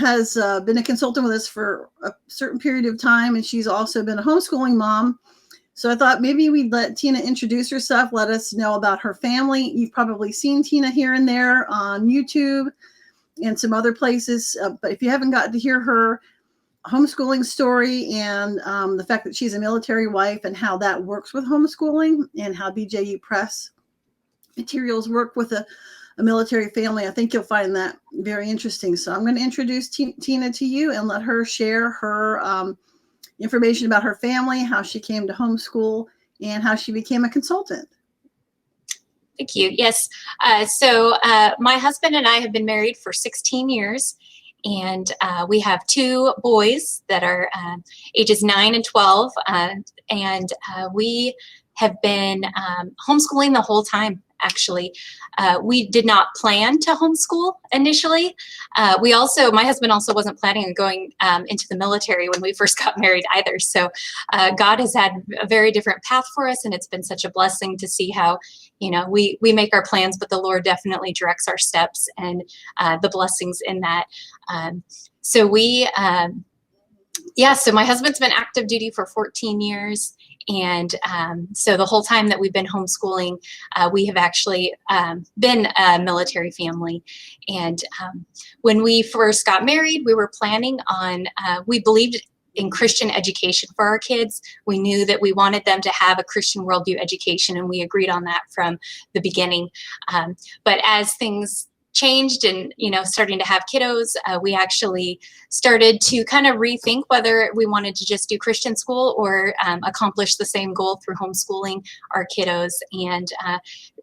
has been a consultant with us for a certain period of time, and she's also been a homeschooling mom. So I thought maybe we'd let Tina introduce herself, let us know about her family. You've probably seen Tina here and there on YouTube and some other places, but if you haven't gotten to hear her homeschooling story and the fact that she's a military wife and how that works with homeschooling and how BJU Press materials work with a military family, I think you'll find that very interesting. So I'm going to introduce Tina to you and let her share her information about her family, how she came to homeschool, and how she became a consultant. Thank you. Yes. So my husband and I have been married for 16 years, and we have two boys that are ages 9 and 12, and we have been homeschooling the whole time. Actually, we did not plan to homeschool initially. My husband also wasn't planning on going into the military when we first got married either. So God has had a very different path for us, and it's been such a blessing to see how, we make our plans, but the Lord definitely directs our steps and the blessings in that. So my husband's been active duty for 14 years. And so the whole time that we've been homeschooling, we have actually been a military family. And when we first got married, we were planning on, we believed in Christian education for our kids. We knew that we wanted them to have a Christian worldview education, and we agreed on that from the beginning. But as things changed and, starting to have kiddos, we actually started to kind of rethink whether we wanted to just do Christian school or accomplish the same goal through homeschooling our kiddos. And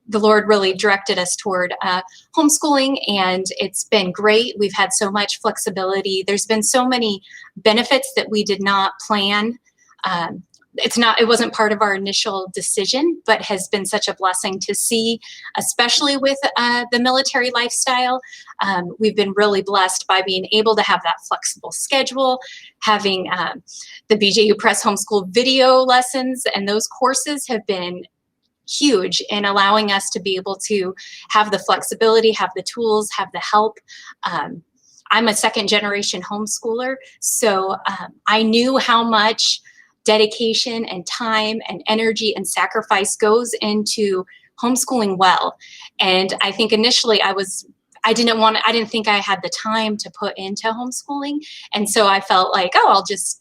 the Lord really directed us toward homeschooling, and it's been great. We've had so much flexibility. There's been so many benefits that we did not plan. It wasn't part of our initial decision, but has been such a blessing to see, especially with the military lifestyle. We've been really blessed by being able to have that flexible schedule, having the BJU Press Homeschool video lessons, and those courses have been huge in allowing us to be able to have the flexibility, have the tools, have the help. I'm a second generation homeschooler, so I knew how much dedication and time and energy and sacrifice goes into homeschooling well. And I think initially I didn't think I had the time to put into homeschooling. And so I felt like, I'll just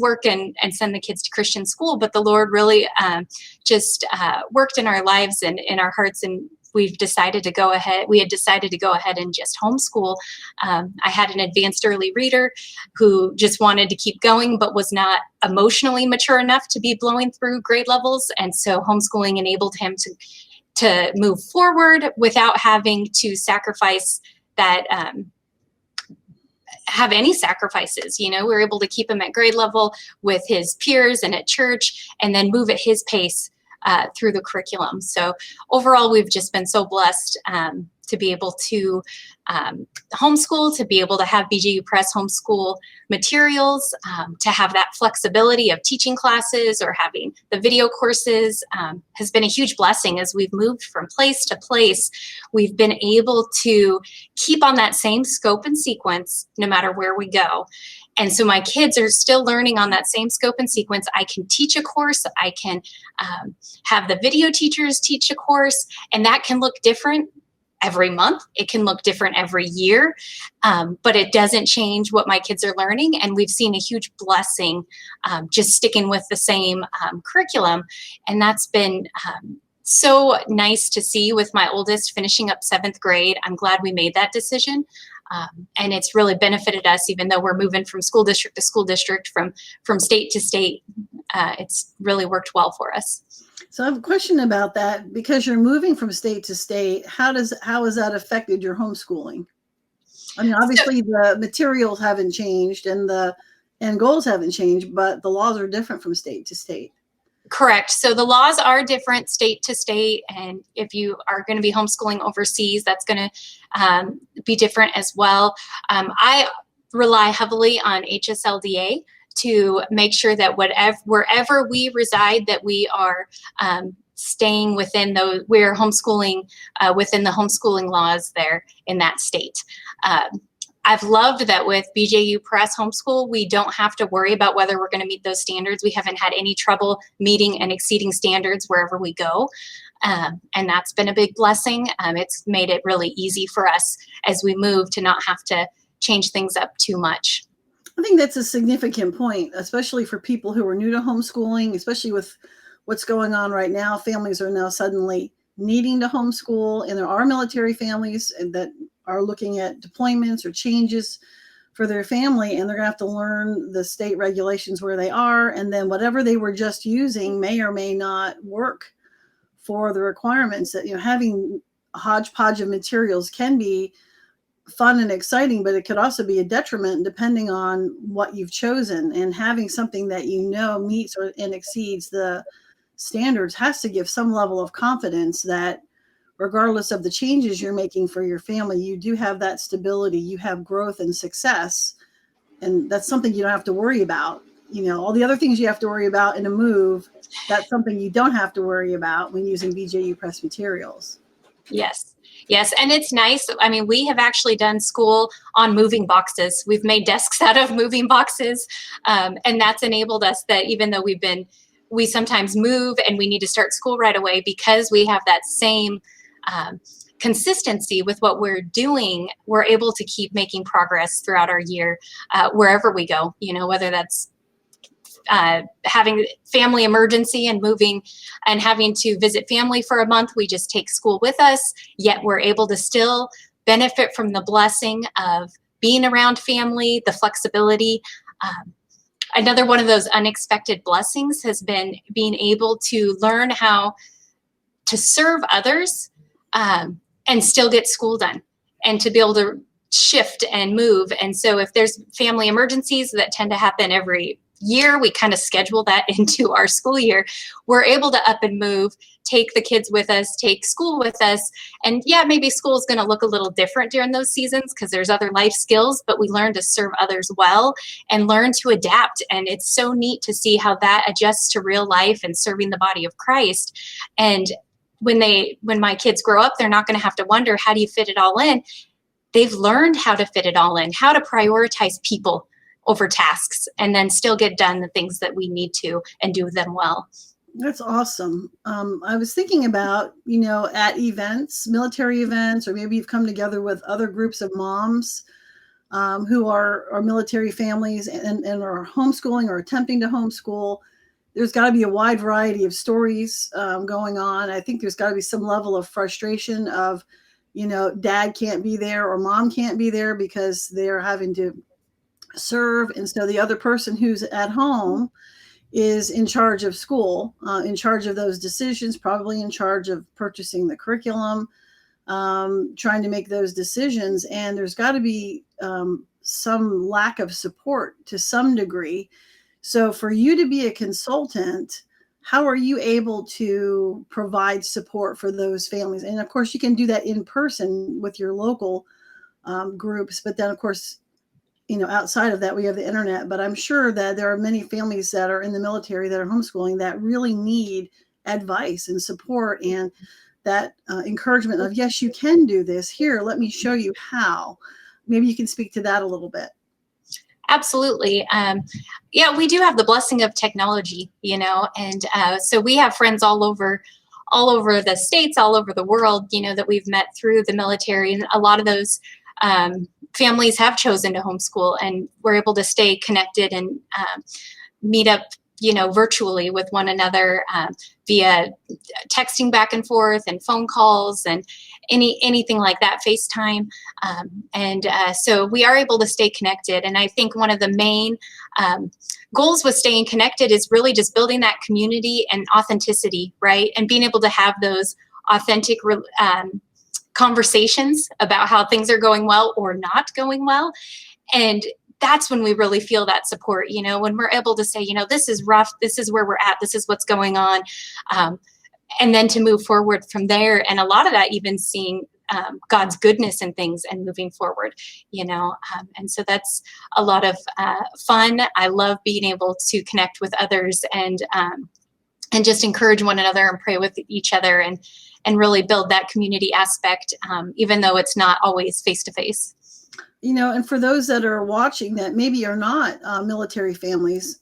work and send the kids to Christian school. But the Lord really worked in our lives and in our hearts, and we had decided to go ahead and just homeschool. I had an advanced early reader who just wanted to keep going, but was not emotionally mature enough to be blowing through grade levels. And so homeschooling enabled him to move forward without having to sacrifice that, have any sacrifices. We were able to keep him at grade level with his peers and at church, and then move at his pace through the curriculum. So overall, we've just been so blessed to be able to homeschool, to be able to have BJU Press homeschool materials, to have that flexibility of teaching classes or having the video courses has been a huge blessing. As we've moved from place to place, we've been able to keep on that same scope and sequence no matter where we go. And so my kids are still learning on that same scope and sequence. I can teach a course, I can have the video teachers teach a course, and that can look different every month. It can look different every year, but it doesn't change what my kids are learning. And we've seen a huge blessing just sticking with the same curriculum. And that's been so nice to see with my oldest finishing up 7th grade. I'm glad we made that decision. And it's really benefited us, even though we're moving from school district to school district, from state to state. It's really worked well for us. So I have a question about that, because you're moving from state to state. How has that affected your homeschooling? I mean, obviously the materials haven't changed and the end goals haven't changed, but the laws are different from state to state. Correct. So the laws are different state to state. And if you are going to be homeschooling overseas, that's going to be different as well. I rely heavily on HSLDA to make sure that wherever we reside, that we are staying within we're homeschooling within the homeschooling laws there in that state. I've loved that with BJU Press Homeschool, we don't have to worry about whether we're going to meet those standards. We haven't had any trouble meeting and exceeding standards wherever we go. And that's been a big blessing. It's made it really easy for us as we move to not have to change things up too much. I think that's a significant point, especially for people who are new to homeschooling, especially with what's going on right now. Families are now suddenly needing to homeschool, and there are military families that are looking at deployments or changes for their family, and they're going to have to learn the state regulations where they are, and then whatever they were just using may or may not work for the requirements. That, having a hodgepodge of materials can be fun and exciting, but it could also be a detriment depending on what you've chosen. And having something that meets and exceeds the standards has to give some level of confidence that regardless of the changes you're making for your family, you do have that stability, you have growth and success. And that's something you don't have to worry about. All the other things you have to worry about in a move, that's something you don't have to worry about when using BJU Press materials. Yes. Yes. And it's nice. I mean, we have actually done school on moving boxes. We've made desks out of moving boxes. And that's enabled us that even though we sometimes move and we need to start school right away, because we have that same consistency with what we're doing, we're able to keep making progress throughout our year, wherever we go, whether that's having family emergency and moving and having to visit family for a month, we just take school with us, yet we're able to still benefit from the blessing of being around family, the flexibility. Another one of those unexpected blessings has been being able to learn how to serve others and still get school done, and to be able to shift and move. And so if there's family emergencies that tend to happen every year, we kind of schedule that into our school year. We're able to up and move, take the kids with us, take school with us. And yeah, maybe school is going to look a little different during those seasons because there's other life skills, but we learn to serve others well and learn to adapt. And it's so neat to see how that adjusts to real life and serving the body of Christ. And when my kids grow up, they're not going to have to wonder, how do you fit it all in? They've learned how to fit it all in, how to prioritize people over tasks, and then still get done the things that we need to and do them well. That's awesome. I was thinking about, at events, military events, or maybe you've come together with other groups of moms who are military families and are homeschooling or attempting to homeschool. There's got to be a wide variety of stories going on. I think there's got to be some level of frustration of, dad can't be there or mom can't be there because they're having to serve. And so the other person who's at home is in charge of school, in charge of those decisions, probably in charge of purchasing the curriculum, trying to make those decisions. And there's got to be some lack of support to some degree. So for you to be a consultant, how are you able to provide support for those families? And of course, you can do that in person with your local groups. But then, of course, outside of that, we have the internet. But I'm sure that there are many families that are in the military that are homeschooling that really need advice and support and that encouragement of, yes, you can do this. Here, let me show you how. Maybe you can speak to that a little bit. Absolutely. Yeah, we do have the blessing of technology, and so we have friends all over the states, all over the world, that we've met through the military. And a lot of those families have chosen to homeschool, and we're able to stay connected and meet up, virtually with one another via texting back and forth and phone calls and anything like that, FaceTime. So we are able to stay connected. And I think one of the main goals with staying connected is really just building that community and authenticity, right? And being able to have those authentic conversations about how things are going well or not going well. And that's when we really feel that support, when we're able to say, this is rough, this is where we're at, this is what's going on. And then to move forward from there. And a lot of that, even seeing God's goodness in things and moving forward, and so that's a lot of fun. I love being able to connect with others and just encourage one another and pray with each other and really build that community aspect, even though it's not always face to face. And for those that are watching that maybe are not military families,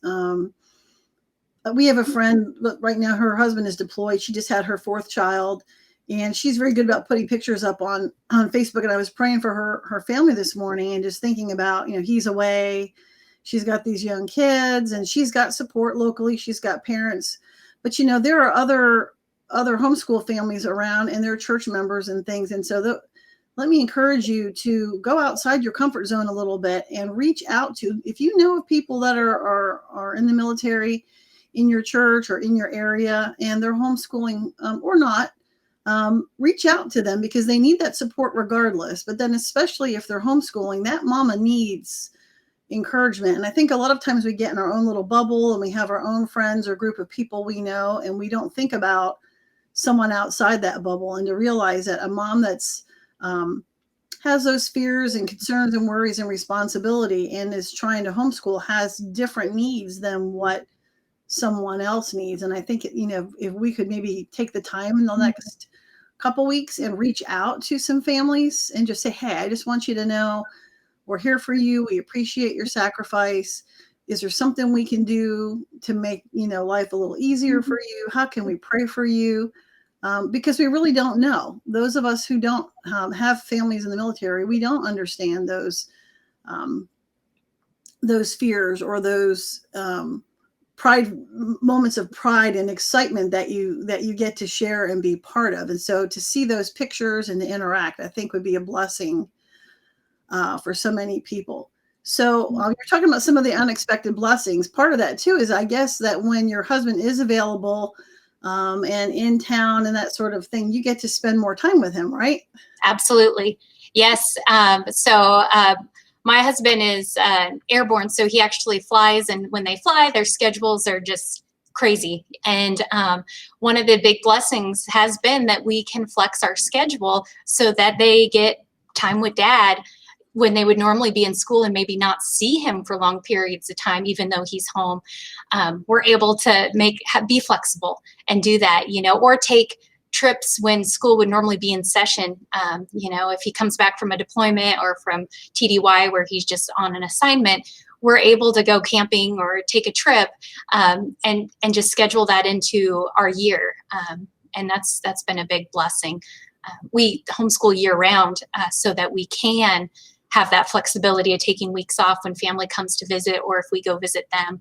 we have a friend, but right now her husband is deployed. She just had her fourth child, and she's very good about putting pictures up on Facebook. And I was praying for her family this morning and just thinking about, he's away. She's got these young kids, and she's got support locally. She's got parents, but there are other homeschool families around, and they're church members and things. And so let me encourage you to go outside your comfort zone a little bit and reach out to, if you know of people that are in the military in your church or in your area and they're homeschooling or not, reach out to them, because they need that support regardless. But then especially if they're homeschooling, that mama needs encouragement. And I think a lot of times we get in our own little bubble and we have our own friends or group of people we know, and we don't think about someone outside that bubble, and to realize that a mom that's has those fears and concerns and worries and responsibility and is trying to homeschool has different needs than what someone else needs. And I think, if we could maybe take the time in the next couple weeks and reach out to some families and just say, hey, I just want you to know we're here for you. We appreciate your sacrifice. Is there something we can do to make, life a little easier for you? How can we pray for you? Because we really don't know. Those of us who don't have families in the military, we don't understand those fears or those moments of pride and excitement that you get to share and be part of. And so to see those pictures and to interact, I think would be a blessing for so many people. So you're talking about some of the unexpected blessings. Part of that too is, I guess, that when your husband is available and in town and that sort of thing, you get to spend more time with him, right? Absolutely. Yes. My husband is airborne, so he actually flies, and when they fly, their schedules are just crazy. And one of the big blessings has been that we can flex our schedule so that they get time with dad when they would normally be in school and maybe not see him for long periods of time, even though he's home. We're able to be flexible and do that, or take trips when school would normally be in session. If he comes back from a deployment or from TDY where he's just on an assignment, we're able to go camping or take a trip and just schedule that into our year. And that's been a big blessing. We homeschool year round so that we can have that flexibility of taking weeks off when family comes to visit or if we go visit them.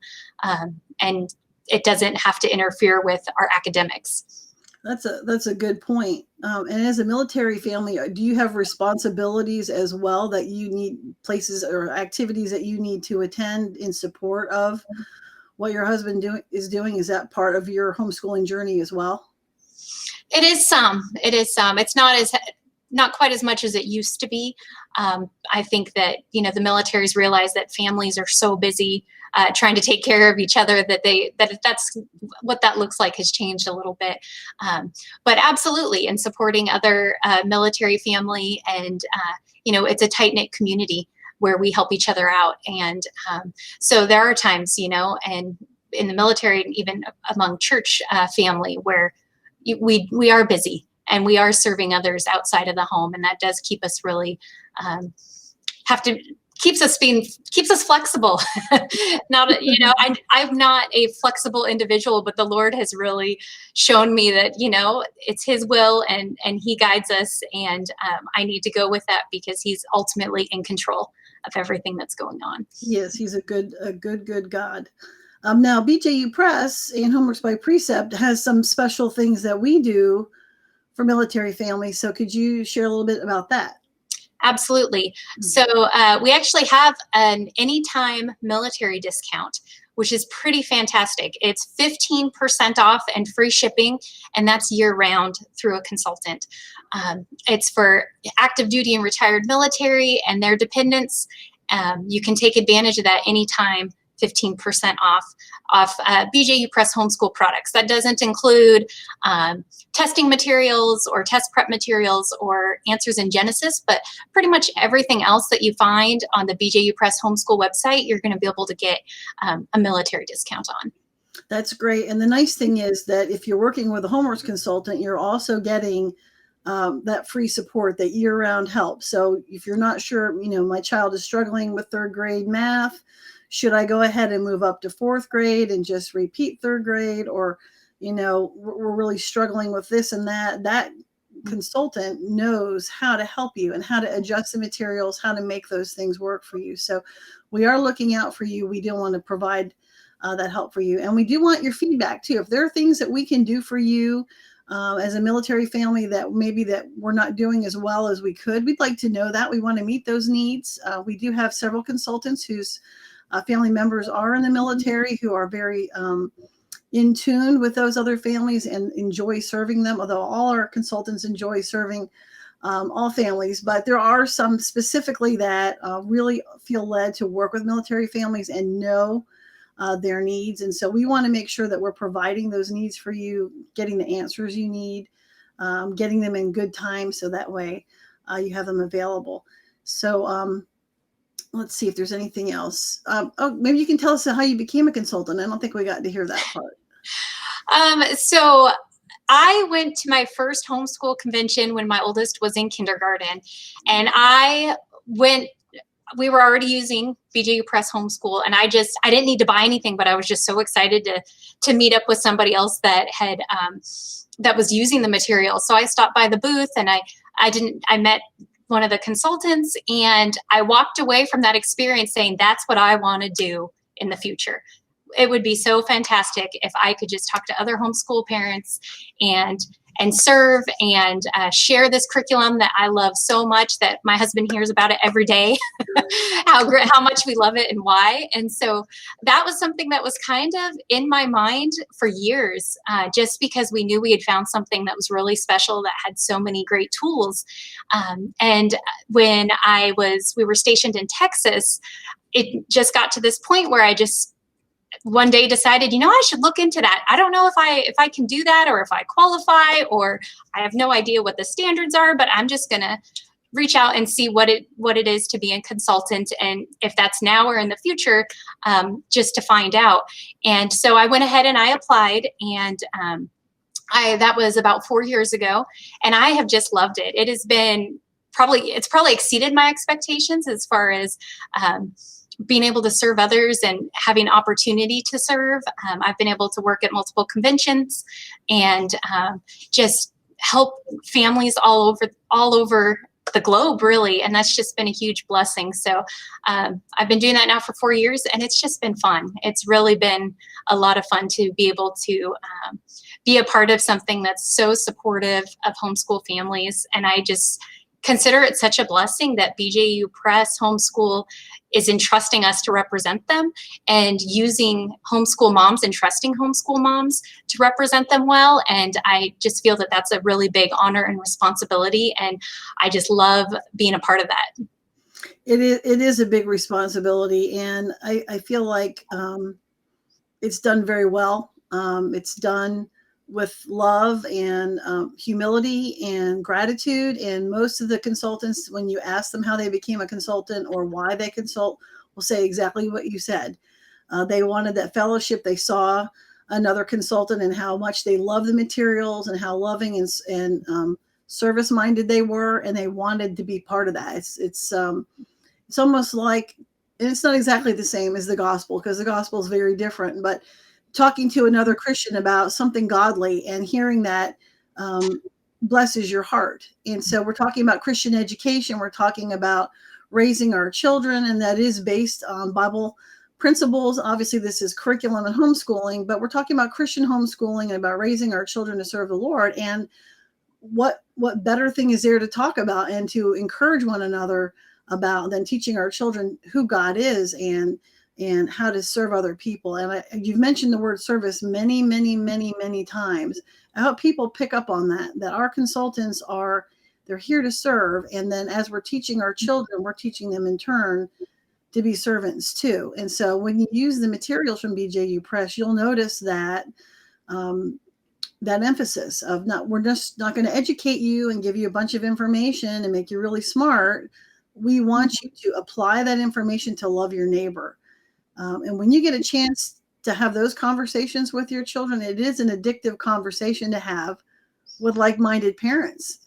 And it doesn't have to interfere with our academics. That's a good point. And as a military family, do you have responsibilities as well that you need, places or activities that you need to attend in support of what your husband is doing? Is that part of your homeschooling journey as well? It is some. It's not quite as much as it used to be. I think that, the military's realized that families are so busy trying to take care of each other that's what that looks like has changed a little bit. But absolutely, in supporting other military family, and, it's a tight-knit community where we help each other out. And so there are times, and in the military, and even among church family, where we are busy and we are serving others outside of the home, and that does keep us really keeps us flexible. I'm not a flexible individual, but the Lord has really shown me that it's His will, and He guides us, and I need to go with that because He's ultimately in control of everything that's going on. Yes, He's a good God. Now, BJU Press and Homeworks by Precept has some special things that we do for military families. So could you share a little bit about that? Absolutely. So we actually have an anytime military discount, which is pretty fantastic. It's 15% off and free shipping, and that's year round through a consultant. It's for active duty and retired military and their dependents. You can take advantage of that anytime. 15% off BJU Press homeschool products. That doesn't include testing materials or test prep materials or answers in Genesis, but pretty much everything else that you find on the BJU Press homeschool website, you're going to be able to get a military discount on. That's great. And the nice thing is that if you're working with a homeworks consultant, you're also getting that free support, that year-round help. So if you're not sure, my child is struggling with third grade math, should I go ahead and move up to fourth grade and just repeat third grade? Or, we're really struggling with this and that consultant knows how to help you and how to adjust the materials, how to make those things work for you. So we are looking out for you. We do want to provide that help for you. And we do want your feedback too. If there are things that we can do for you as a military family that maybe that we're not doing as well as we could, we'd like to know that. We want to meet those needs. We do have several consultants whose family members are in the military who are very in tune with those other families and enjoy serving them, although all our consultants enjoy serving all families. But there are some specifically that really feel led to work with military families and know their needs. And so we want to make sure that we're providing those needs for you, getting the answers you need, getting them in good time, so that way you have them available. So let's see if there's anything else. Maybe you can tell us how you became a consultant. I don't think we got to hear that part. So I went to my first homeschool convention when my oldest was in kindergarten, and we were already using BJU Press Homeschool, and I didn't need to buy anything, but I was just so excited to meet up with somebody else that had that was using the material. So I stopped by the booth, and I met one of the consultants, and I walked away from that experience saying, that's what I want to do in the future. It would be so fantastic if I could just talk to other homeschool parents and serve and share this curriculum that I love so much, that my husband hears about it every day, how much we love it and why. And so that was something that was kind of in my mind for years, just because we knew we had found something that was really special, that had so many great tools. And when we were stationed in Texas, it just got to this point where I just one day decided, I should look into that. I don't know if I can do that, or if I qualify, or I have no idea what the standards are, but I'm just going to reach out and see what it is to be a consultant, and if that's now or in the future, just to find out. And so I went ahead and I applied, and that was about 4 years ago, and I have just loved it. It has been it's probably exceeded my expectations as far as being able to serve others and having opportunity to serve. I've been able to work at multiple conventions and just help families all over the globe, really. And that's just been a huge blessing. So I've been doing that now for 4 years, and it's just been fun. It's really been a lot of fun to be able to be a part of something that's so supportive of homeschool families. And I just consider it such a blessing that BJU Press Homeschool is entrusting us to represent them, and using homeschool moms and trusting homeschool moms to represent them well. And I just feel that that's a really big honor and responsibility, and I just love being a part of that. It is a big responsibility, and I feel like it's done very well. It's done with love and humility and gratitude. And most of the consultants, when you ask them how they became a consultant or why they consult, will say exactly what you said. They wanted that fellowship. They saw another consultant and how much they love the materials and how loving and service minded they were, and they wanted to be part of that. It's almost like, and it's not exactly the same as the gospel, because the gospel is very different, but talking to another Christian about something godly and hearing that blesses your heart. And so we're talking about Christian education. We're talking about raising our children, and that is based on Bible principles. Obviously, this is curriculum and homeschooling, but we're talking about Christian homeschooling and about raising our children to serve the Lord. And what better thing is there to talk about and to encourage one another about than teaching our children who God is and how to serve other people. And you've mentioned the word service many, many, many, many times. I hope people pick up on that our consultants they're here to serve. And then as we're teaching our children, we're teaching them in turn to be servants too. And so when you use the materials from BJU Press, you'll notice that that emphasis of we're just not going to educate you and give you a bunch of information and make you really smart. We want you to apply that information to love your neighbor. And when you get a chance to have those conversations with your children, it is an addictive conversation to have with like-minded parents.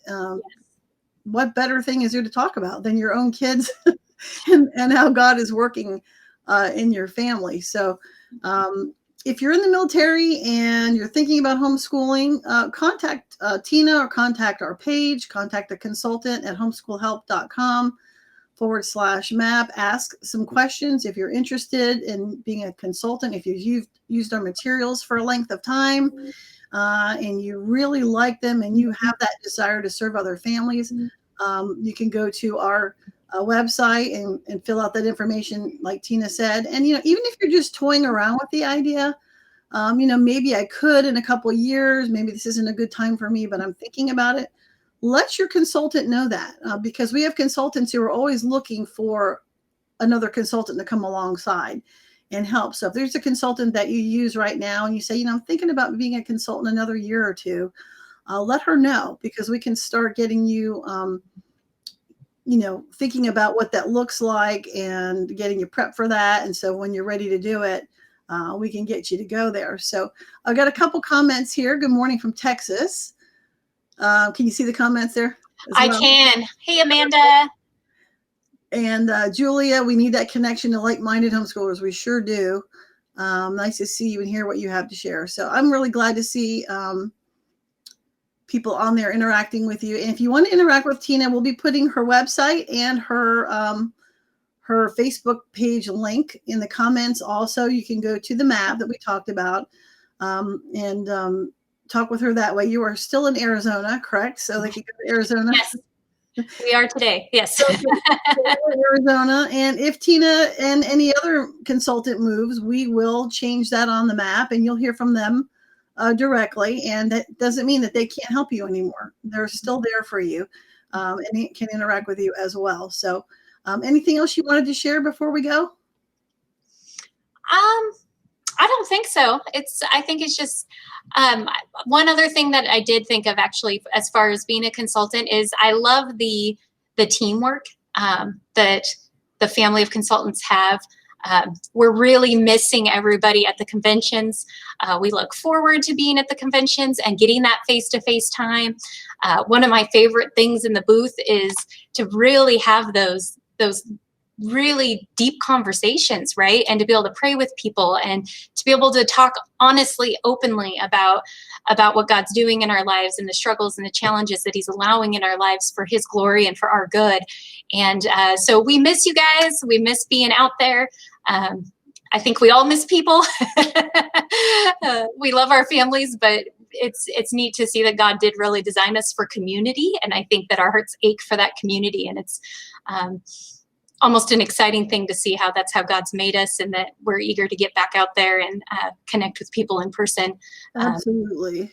What better thing is there to talk about than your own kids and how God is working in your family? So, if you're in the military and you're thinking about homeschooling, contact Tina or contact our page, contact a consultant at homeschoolhelp.com/map. Ask some questions if you're interested in being a consultant, if you've used our materials for a length of time and you really like them and you have that desire to serve other families. You can go to our website and fill out that information like Tina said. And, even if you're just toying around with the idea, maybe I could in a couple of years, maybe this isn't a good time for me, but I'm thinking about it. Let your consultant know that because we have consultants who are always looking for another consultant to come alongside and help. So if there's a consultant that you use right now and you say, I'm thinking about being a consultant another year or two, let her know because we can start getting you, thinking about what that looks like and getting you prepped for that. And so when you're ready to do it, we can get you to go there. So I've got a couple comments here. Good morning from Texas. Can you see the comments there? I can. Hey, Amanda. And Julia, we need that connection to like-minded homeschoolers. We sure do. Nice to see you and hear what you have to share. So I'm really glad to see people on there interacting with you. And if you want to interact with Tina, we'll be putting her website and her Facebook page link in the comments. Also, you can go to the map that we talked about and talk with her that way. You are still in Arizona, correct? So they can go to Arizona. Yes. We are today. Yes. So Arizona. And if Tina and any other consultant moves, we will change that on the map and you'll hear from them directly. And that doesn't mean that they can't help you anymore. They're still there for you and can interact with you as well. So anything else you wanted to share before we go? I don't think so. I think it's just one other thing that I did think of actually, as far as being a consultant, is I love the teamwork that the family of consultants have. We're really missing everybody at the conventions. We look forward to being at the conventions and getting that face-to-face time. One of my favorite things in the booth is to really have those really deep conversations, right? And to be able to pray with people and to be able to talk honestly, openly about what God's doing in our lives and the struggles and the challenges that he's allowing in our lives for his glory and for our good. And so we miss you guys. We miss being out there. I think we all miss people. We love our families, but it's neat to see that God did really design us for community. And I think that our hearts ache for that community. And it's almost an exciting thing to see how that's how God's made us and that we're eager to get back out there and connect with people in person. Absolutely.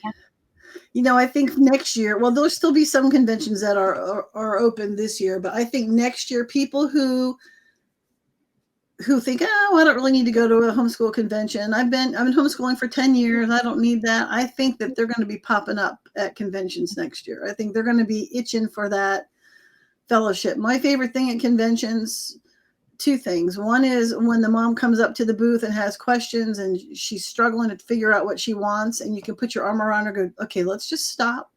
Yeah. I think next year, well, there'll still be some conventions that are open this year, but I think next year people who think, I don't really need to go to a homeschool convention. I've been homeschooling for 10 years. I don't need that. I think that they're going to be popping up at conventions next year. I think they're going to be itching for that fellowship. My favorite thing at conventions, two things. One is when the mom comes up to the booth and has questions and she's struggling to figure out what she wants, and you can put your arm around her and go, okay, let's just stop.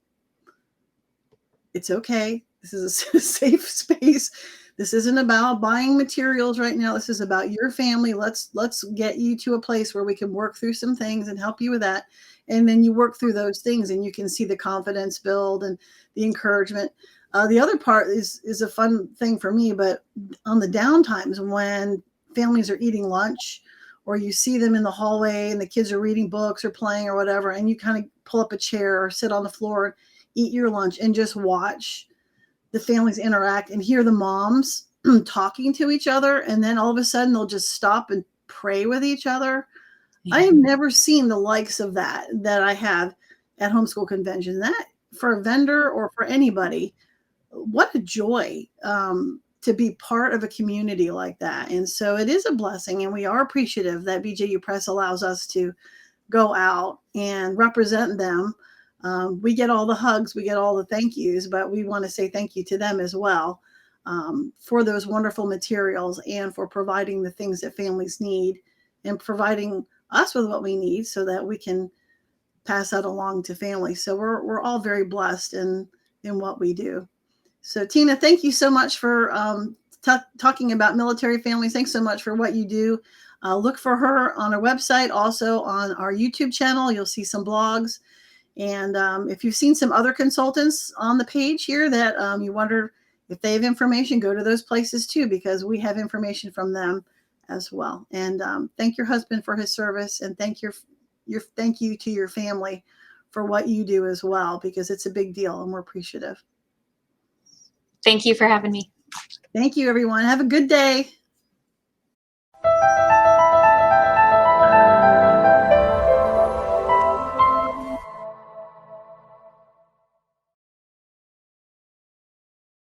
It's okay. This is a safe space. This isn't about buying materials right now. This is about your family. Let's get you to a place where we can work through some things and help you with that. And then you work through those things and you can see the confidence build and the encouragement. The other part is a fun thing for me, but on the down times when families are eating lunch or you see them in the hallway and the kids are reading books or playing or whatever, and you kind of pull up a chair or sit on the floor, eat your lunch and just watch the families interact and hear the moms talking to each other. And then all of a sudden they'll just stop and pray with each other. Yeah. I have never seen the likes of that I have at homeschool convention. That for a vendor or for anybody, what a joy to be part of a community like that. And so it is a blessing, and we are appreciative that BJU Press allows us to go out and represent them. We get all the hugs, we get all the thank yous, but we want to say thank you to them as well for those wonderful materials and for providing the things that families need and providing us with what we need so that we can pass that along to families. So we're all very blessed in what we do. So Tina, thank you so much for talking about military families. Thanks so much for what you do. Look for her on our website, also on our YouTube channel. You'll see some blogs. And if you've seen some other consultants on the page here that you wonder if they have information, go to those places too, because we have information from them as well. And thank your husband for his service, and thank you to your family for what you do as well, because it's a big deal and we're appreciative. Thank you for having me. Thank you, everyone. Have a good day.